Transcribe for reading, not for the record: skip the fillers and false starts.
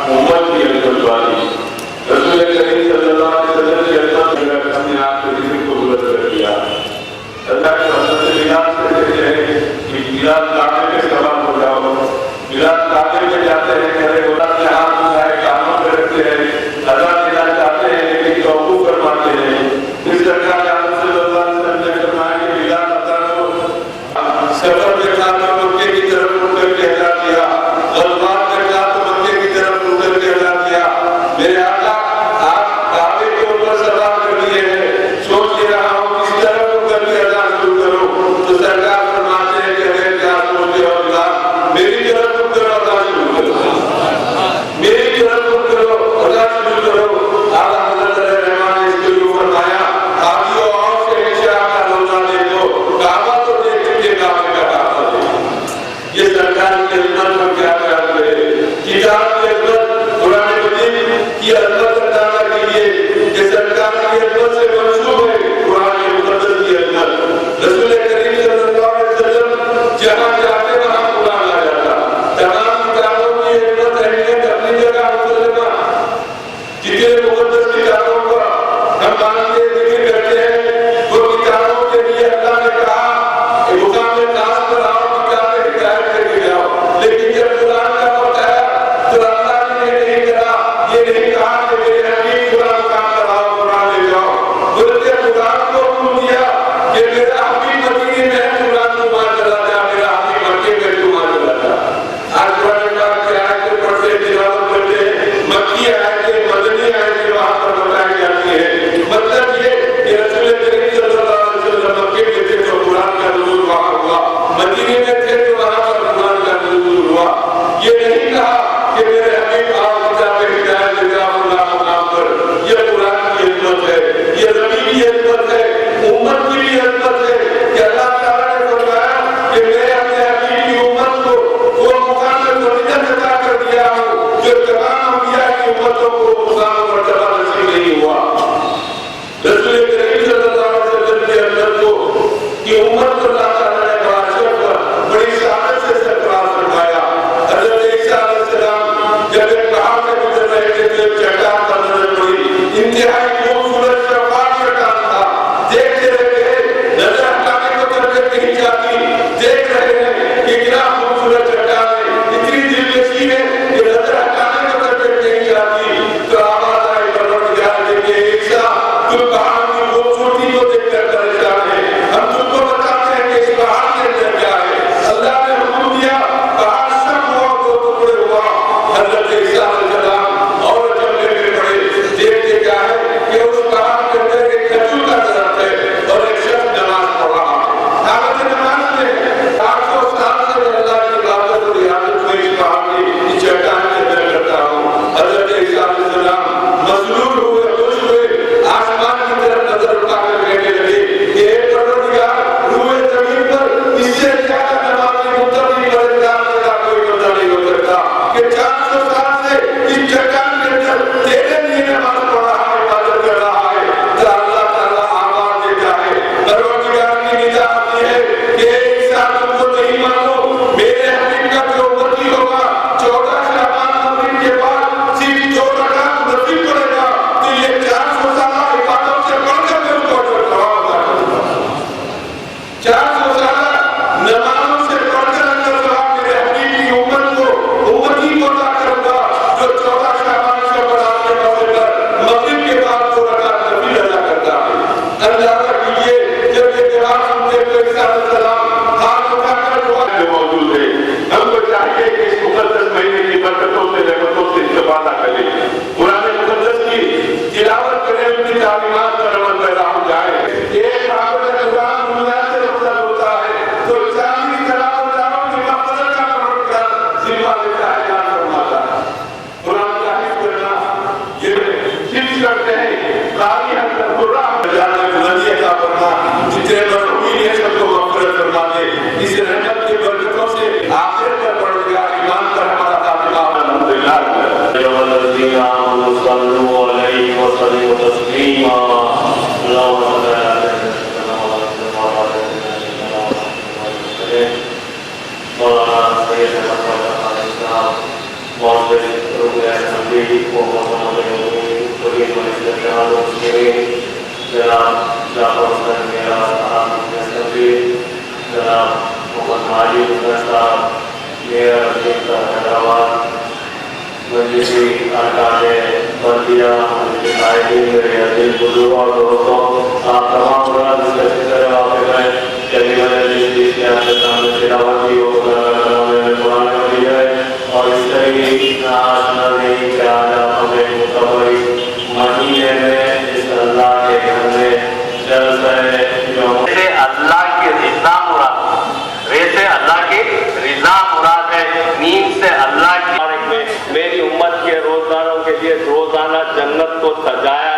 امت کی عزت والی رسول کریم صلی اللہ علیہ وسلم کی عزت میں اپنے آپ کے ذکر کو بلند کر دیا. اللہ کے حضرت بلال سے کہتے ہیں کہ بلال کعبے پہ سوار ہو جاؤ. بلال کعبے پہ جاتے ہیں کہتے ہیں اللہ کے ہاتھ اٹھائے کانوں پہ رکھتے ہیں ادا دینا چاہتے ہیں لیکن توقف فرماتے ہیں. اس سرکار عالم صلی اللہ علیہ وسلم نے فرمایا کہ بلال ادا کو سفر میں تھا تو مکے کی طرف مڑ کر کے ادا کیا. غزوات میں تھا تو مکے کی طرف مڑ کر کے ادا کیا. میرے آقا آپ کعبے کے اوپر سوار کر لیے ہیں, سوچ رہا ہوں کس طرف مڑ کر کے ادا شروع کروں. تو سرکار فرماتے ہیں کہ اگر کیا سوچتے ہو بلال میری طرف مڑ کر ادا شروع کرو, میری طرف مڑ کرو ادا شروع کرو. اعلیٰ حضرت رحمان نے اس کے لیے فرمایا آگے اور سے ہمیشہ کا روزہ دیکھو, کعبہ تو دیکھ کے کعبے کا کعبہ دیکھو. یہ سرکار کی عظمت کو کیا خیال کرے. کتاب کی عظمت قرآن مجید کی عظمت ادا کیجیے. یہ سرکار کی عظمت سے منسوب ہے قرآن مقدس کی عظمت. رسول کریم صلی اللہ علیہ وسلم جہاں جاتے وہاں قرآن آ جاتا. تمام کتابوں کی عظمت اہمیت اپنی جگہ مسلمہ. جتنے مقدس کتابوں کا ہم مانتے ذکر کرتے ہیں وہ کتابوں کے لیے اللہ نے کہا کہ مقام خاص پر آؤ کتابیں ہدایت کر کے جاؤ. لیکن جب قرآن کا وقت آیا تو اللہ نے یہ نہیں کرا, یہ نہیں کہا کہ میرے حبیب قرآن کام کراؤ قرآن لے جاؤ, بلکہ قرآن کو حکم دیا کہ میرا حبیب مدینے میں ہے قرآن کو وہاں چلا جا, میرا حبیب مکے میں تو وہاں چلا جا. آج قرآن پاک کی آیتیں پڑھتے تلاوت کرتے ہیں, مکی آیتیں مدنی آیتیں وہاں پر بتائی جاتی ہیں. مطلب یہ کہ رسول کریم صلی اللہ علیہ وسلم مکے میں تھے تو قرآن کا نزول وہاں ہوا, مدینے میں تھے تو وہاں پر قرآن کا نزول ہوا. یہ نہیں کہا کہ میرے حبیب آپ کتاب ہدایت دے جاؤ اللہ مقام پر. یہ قرآن کی عظمت ہے, یہ نبی کی عظمت ہے, امت کی بھی عظمت ہے کہ اللہ تعالیٰ نے فرمایا کہ میں اپنے حبیب کی امت کو وہ مقام فضیلت عطا کر دیا ہوں جو تمام انبیاء کی امتوں کو مقام مرتبہ نصیب نہیں ہوا. رسول کریم صلی اللہ علیہ وسلم کی عظمت کو کہ امت کو اللہ تعالیٰ نے بڑا شرف بڑی سعادت سے سرفراز فرمایا. حضرت عیسیٰ علیہ السلام جب ایک پہاڑ سے گزر رہے تھے تو ایک چٹان پر نظر پڑی, انتہائی خوبصورت شفاف چٹان تھا. دیکھتے رہے نظر ہٹانے کو طبیعت نہیں چاہتی, دیکھ رہے ہیں کہ کتنا خوبصورت چٹان ہے, اتنی دلکشی ہے کہ نظر ہٹانے کو طبیعت نہیں چاہتی. تو آواز آئی پروردگار نے کہ عیسیٰ تم پہاڑ کی خوبصورتی کو دیکھ کر پریشان ہے, ہم تم کو بتاتے ہیں کہ اس پہاڑ کے اندر کیا ہے. اللہ نے حکم دیا, پہاڑ شق ہوا, دو ٹکڑے ہوا. حضرت عیسیٰ علیہ السلام اور جنگلے میں پڑے, دیکھتے کیا ہے کہ اس پہاڑ کے اندر ایک کھجور کا درخت ہے اور ایک شخص نماز پڑھ رہا ہے. حالت نماز میں 800 سال سے میں اللہ کی عبادت اور عبادت کو اس پہاڑ کی چٹان کے اندر کرتا ہوں. حضرت عیسیٰ علیہ السلام مسرور ہوئے, خوش ہوئے, آسمان کی طرف نظر اٹھا کر کہنے لگے کہ اے پروردگار روئے زمین پر اس سے زیادہ نمازی متقی پرہیزگار میرا کوئی بندہ نہیں ہو سکتا کہ 400 سال سے اس چٹان کے اندر تیرے لیے نماز پڑھ رہا ہے, عبادت کر رہا ہے. تو اللہ تعالیٰ آواز دیتا ہے, پروردگار کی ندا آتی ہے کہ اے عیسیٰ تم کو نہیں مانو, میرے حبیب کا جو امتی ہوگا 14 شعبان مغرب کے بعد صرف 2 رکعت نفل پڑھے گا تو یہ 400 سالہ عبادت سے بڑھ کر میں اس کو ثواب عطا کروں گا. 400 سالہ نمازوں سے بڑھ کر اندر ثواب میرے حبیب کی امت کو امتی کو عطا کروں گا جو 14 شعبان سے بڑھا کے موقع پر مغرب کے بعد 2 رکعت نفل ادا کرتا ہے. اندازہ کیجیے جب یہ جواب سنتے تو عیسیٰ علیہ السلام ہاتھ اٹھا کر دعا میں موجود ہے. ہم کو چاہیے کہ اس مقدس مہینے کی برکتوں سے رحمتوں سے استفادہ کریں, قرآن مقدس کی تلاوت کریں, ان کی تعلیمات پر عمل پیدا ہو جائے. ایک حافظ قرآن دنیا سے رخصت ہوتا ہے تو چالیس تلاوت کی مغفرت کا پروردگار ذمہ لیتا ہے, یاد فرماتا ہے. قرآن کا حفظ کرنا یہ حفظ کرتے ہیں قاری حضرت قرآن جانے بلندی عطا فرما, جتنے مرحومین ہیں سب کو مغفرت فرما دے. اس رحمت کی برکتوں سے آخرت پر پروردگار ایمان پر ہمارا خاتمہ الحمدللہ. الذين آمنوا صلوا عليه وسلموا تسليما. اللهم صل على سيدنا محمد وعلى آله وصحبه وسلم. حیدرآباد مجلس-e-Ittehadul میرے عزیز بزرگ اور دوستوں، آپ تمام حضرات سے واقف ہیں کہ ابھی مجلس کے آپ کے سامنے تلاوت کی ہو قرآن مجید ہے، اور اس طریقے نہیں کہ آج آپ ہمیں متبری مہینے میں اس اللہ کے گھر میں جلسہ یومول اللہ کی رضا مراد، ویسے اللہ کی رضا مراد ہے، نیم سے اللہ کی میری امت کے روزداروں کے لیے روزانہ جنت کو سجایا